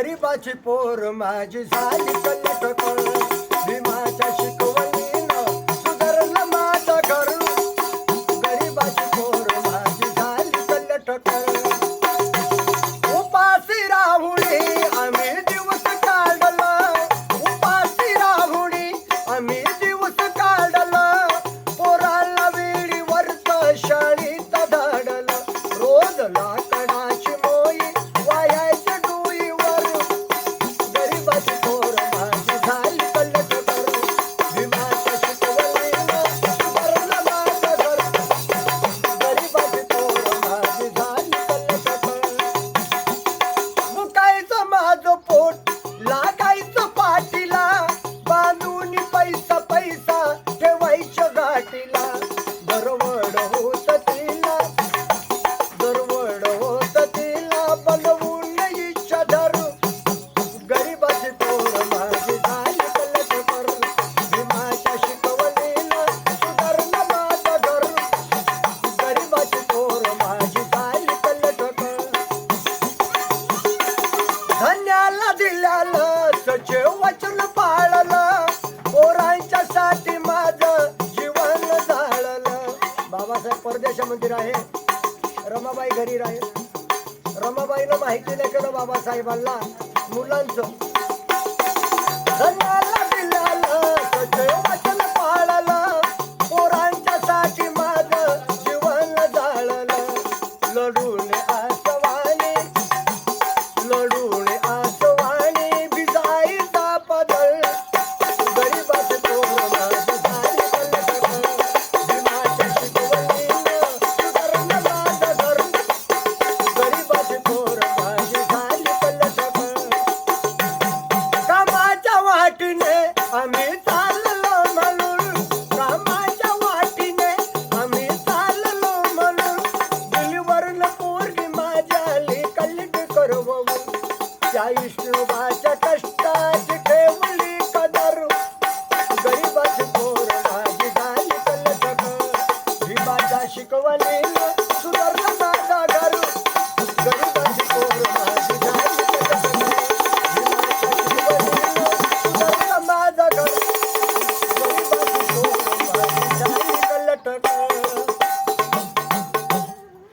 गरीबाची पोर माझी झाली कलटकळ भीमाच्या शिकवणीनं सुधारलं माझं घर गरीबाची पोर माझी झाली कलटकळ उपाशी राहुणी आम्ही दिवस काढलं उपाशी राहुणी आम्ही दिवस काढलं पोराला वेळीवरच शाळेत धाडलं रोज लाकडाची मोई वायाच्या डोईवर गरीबाची पोर माझी झाली कलटकर भीमाच्या शिकवणीनं सुधारलं माझं घर गरीबाची पोर माझी झाली कलटकर मुकायचं माझं पोट लागायचं पाठीला बांधून पैसा पैसा ठेवायच्या गाठीला दरवड होत तिला बनवून इच्छा धरू गरीबाची पोर माझी झाली कलटकर भीमाच्या शिकवणीनं सुधारलं माझं घर गरीबाची पोर माझी झाली कलटकर धन्याला दिल्यालं सचे वचन पाळलं पोरांच्या साठी माझं जीवन जाळलं बाबासाहेब परदेशामध्ये आहे रमाबाई घरी राहील रमाबाईनं माहिती नाही केलं बाबासाहेबांना मुलांचं धन्याला दिल्यालं सचे वचन पाळलं पोरांच्या साठी माझं जीवन जाळलं लढू